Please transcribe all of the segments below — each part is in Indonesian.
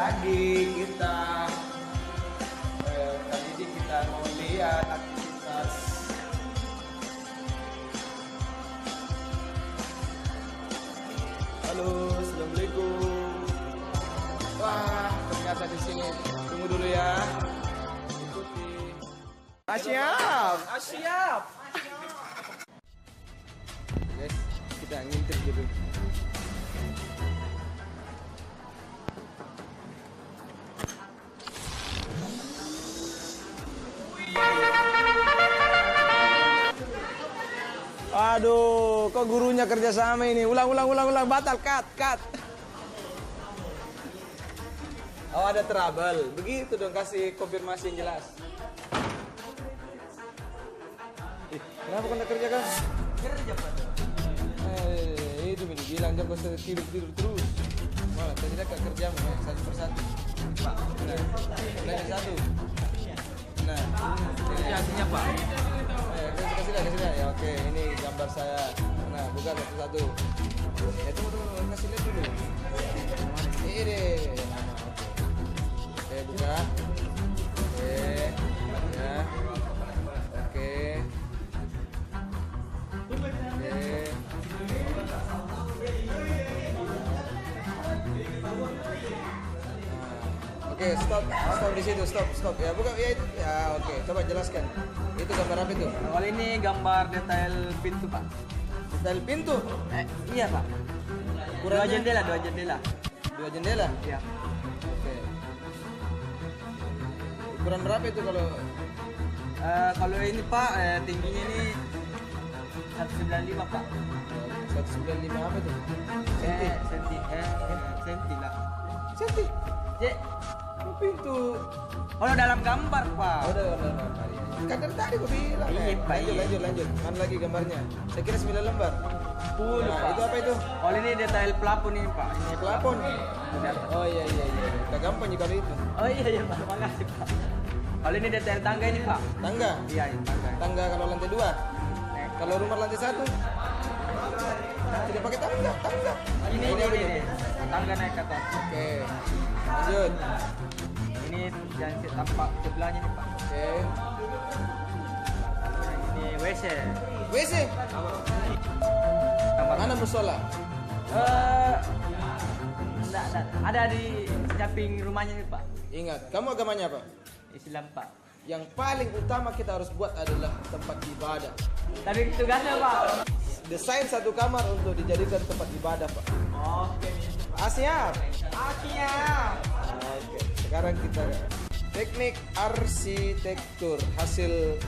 pagi kita kali ini kita mau lihat aktivitas halo, assalamualaikum. Wah, ternyata di sini. Tunggu dulu ya. Ikuti. Siap. Siap. Guys, kita ngintip dulu. Aduh, kok gurunya kerja sama ini? Ulang, batal, cut. Oh, ada trouble. Begitu dong, kasih konfirmasi yang jelas. Kenapa kau nggak kerja kan? Kerja Pak. Itu ini bilang jangan kau tidur terus. Malah tadi dah kerja satu persatu. Pak, nah, satu. Nah, ini hasilnya Pak. Kasih dah. Ya oke, ini gambar saya. Nah, buka satu-satu. Ya tunggu, kasih lihat dulu. Ini deh. Oke, buka. Oke, ya. Oke. Oke, stop di situ, stop. Ya, bukan ya itu. Ya, oke. Coba jelaskan. Itu gambar apa itu? Kalau ini gambar detail pintu, Pak. Detail pintu? Iya, Pak. Dua jendela. Dua jendela? Iya. Oke. Ukuran berapa itu kalau? Kalau ini, Pak, tingginya ini 195, Pak. 195 apa itu? Senti lah. Senti? Ya. Pintu. Kalau dalam gambar, Pak. Oh, udah. Kan dari tadi gue bilang. Iya, Pak. Lanjut. Mana lagi gambarnya? Saya kira 9 lembar. 10, Nah, Pak. itu apa itu? Kalau ini detail plafon ini, Pak. Ini Plafon. Oh iya. Gak gampang juga itu. Oh iya, Pak. Makasih, Pak. Kalau ini detail tangga ini, Pak. Tangga? Iya, ini tangga. Tangga kalau lantai 2. Kalau rumah lantai 1? Tidak pakai tangga. Ini apa itu? tangga naik ke atas. Oke. Lanjut. Ini jangan tampak sebelahnya nih, Pak. Oke. Ini WC. WC? Kamar. Mana musola? Enggak. Ada di samping rumahnya nih, Pak. Ingat, kamu agamanya apa? Islam, Pak. Yang paling utama kita harus buat adalah tempat ibadah. Tapi tugasnya, Pak. Desain satu kamar untuk dijadikan tempat ibadah, Pak. Oke. Siap? Siap. Oke. Sekarang kita teknik arsitektur hasil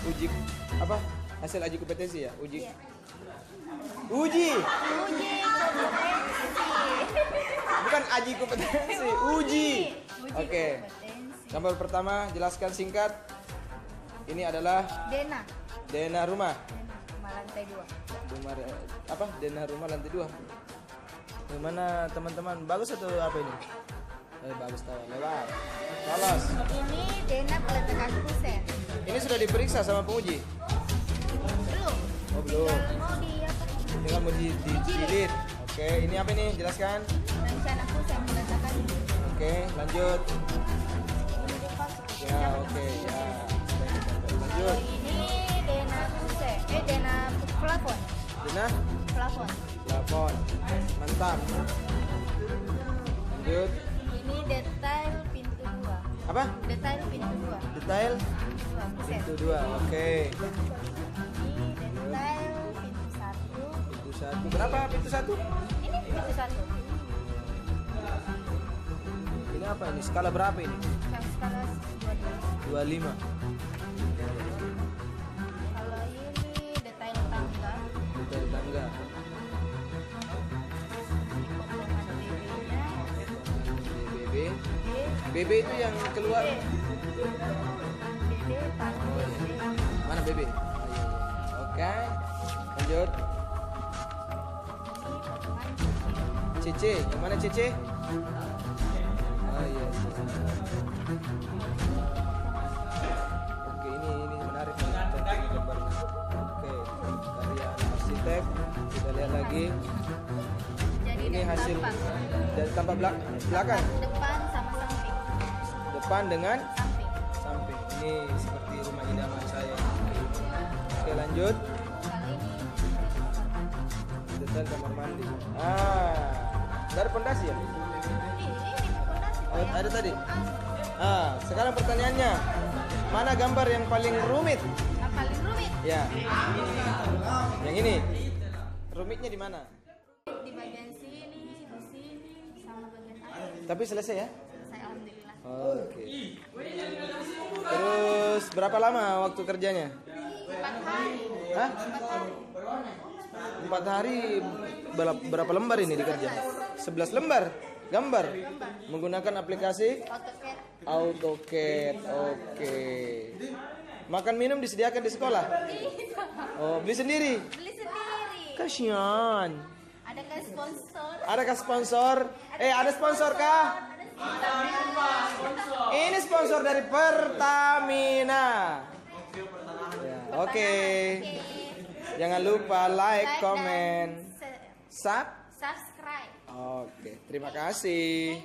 uji apa? Hasil uji kompetensi ya? Uji kompetensi. Bukan aji kompetensi, uji. Oke. Gambar pertama jelaskan singkat. Ini adalah Dena rumah. Rumah lantai 2. Rumah apa? Dena rumah lantai 2. Gimana teman-teman? Bagus atau apa ini? Bagus tahu. Lewat. Lolos. Ini Dena peletakan kusen. Ini sudah diperiksa sama penguji? Belum. Oh, belum. Mau di apa? Tinggal mau dijilid. Oke, ini apa ini? Jelaskan. Rencana kusen peletakan. Oke, lanjut. Ya, oke, ya. Lanjut. Ini Dena kusen. Dena plafon. Dena Plafon. plafon. Mantap. Lanjut. Ini detail pintu 2. Apa? Detail pintu 2. Detail 2 kusen. pintu 2. Oke. Ini detail pintu 1. Pintu 1. Berapa pintu 1? Ini pintu 1. Ini apa ini? Skala berapa ini? Yang skala 22. 25. Kalau ini detail tangga. Detail tangga. Potongan BB-nya. BB. BB itu yang keluar. BB paling Oh, BB. iya. Mana BB? Oh, iya. Oke. Lanjut. CC. Yang mana CC? Oh iya. Oke, ini menarik nih gambarnya. Oke, karya arsitek. Kita lihat lagi. Jadi Ini dari hasil tampak dari tampak belakang. depan sama depan dengan Samping. samping. Ini seperti rumah idaman saya. Oke, lanjut. Kalau ini Detail kamar mandi. Dari pondasi ya? ini fondasi Pak, Oh, yang ada tadi. atas. Sekarang pertanyaannya, mana gambar yang paling rumit? Yang paling rumit Ya. Yang ini. Rumitnya di mana? di bagian sini, di sini, sama bagian atas. Tapi selesai ya? Saya alhamdulillah. Oke. Terus berapa lama waktu kerjanya? 4 hari. Hah? 4 hari. 4 hari berapa lembar ini dikerja? 11 lembar gambar menggunakan aplikasi AutoCAD. AutoCAD. Oke. Makan minum disediakan di sekolah? Oh, beli sendiri? Beli sendiri. Kasihan. Adakah sponsor? Adakah sponsor? Ada sponsor kah? Ini sponsor dari Pertamina. Ya, oke. Jangan lupa like, comment, subscribe. Oke, terima kasih.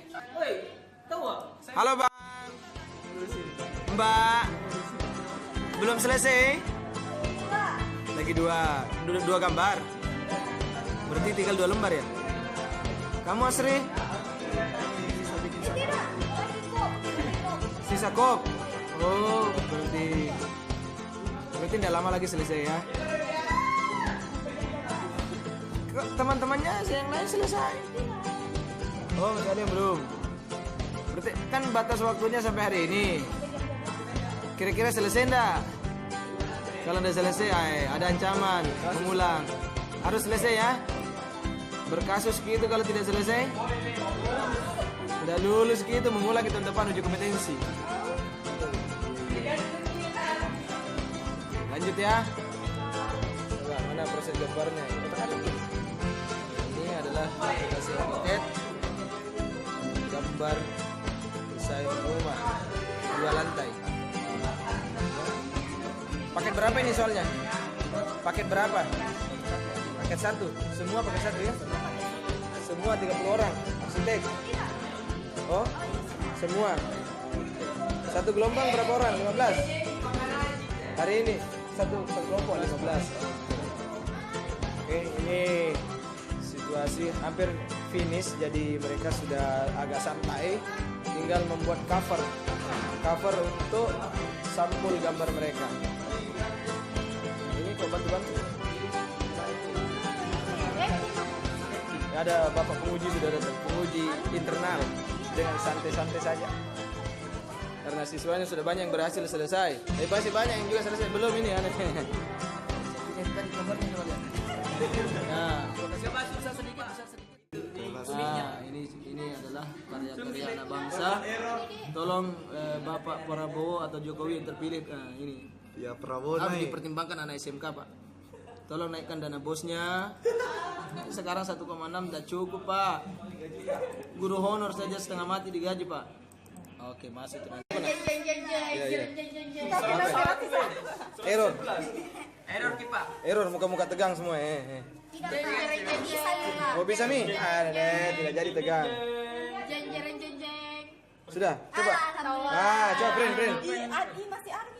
Halo Bang. Mbak. Belum selesai? Lagi dua gambar. Berarti tinggal 2 lembar ya? Kamu Asri? Sisa kop. Oh, berarti tidak lama lagi selesai ya. Kok teman-temannya yang lain selesai? Oh, masih ada yang belum. Berarti kan batas waktunya sampai hari ini. Kira-kira selesai enggak? Kalau udah selesai, ada ancaman mengulang. Harus selesai ya. Berkasus gitu kalau tidak selesai. Udah lulus gitu mengulang tahun depan uji kompetensi. Lanjut ya. Coba mana proses gambarnya? Ini adalah aplikasi AutoCAD. Gambar desain rumah 2 lantai. Paket berapa ini soalnya? Paket berapa? Paket 1. Semua paket 1 ya? Semua 30 orang. Arsitek. Oh, semua. Satu gelombang berapa orang? 15. Hari ini satu kelompok 15. Oke, ini situasi hampir finish, jadi mereka sudah agak santai. Tinggal membuat cover untuk sampul gambar mereka. Ini kok bantu-bantu. Ada bapak penguji sudah datang, penguji internal, dengan santai-santai saja. Karena siswanya sudah banyak yang berhasil selesai. Tapi masih banyak yang juga selesai belum ini aneh. Tadi gambarnya coba lihat. Nah, coba susah sedikit. Nah, ini adalah karya-karya anak bangsa. Tolong Bapak Prabowo atau Jokowi yang terpilih. Nah, ini. Ya Prabowo Harus naik. dipertimbangkan anak SMK, Pak. Tolong naikkan dana bosnya. Sekarang 1,6 tak cukup, Pak. Guru honor saja setengah mati digaji, Pak. Oke, masuk itu nanti. Error. Error, muka-muka tegang semua. Oh, bisa nih? Tidak jadi tegang. Sudah, coba. Coba print. Ardi masih Ardi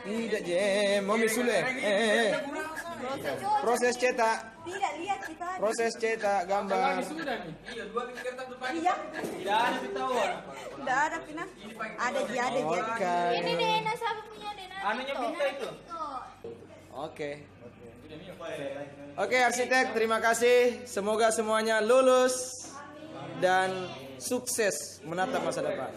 Tidak, Jem. Mau misul Proses cetak. Tidak lihat kita. Proses cetak gambar. Iya. Tidak ada Pina. Ada dia. Oke. Ini Dena siapa punya Dena? Anunya Vito itu. Oke, arsitek, terima kasih. Semoga semuanya lulus dan sukses menatap masa depan.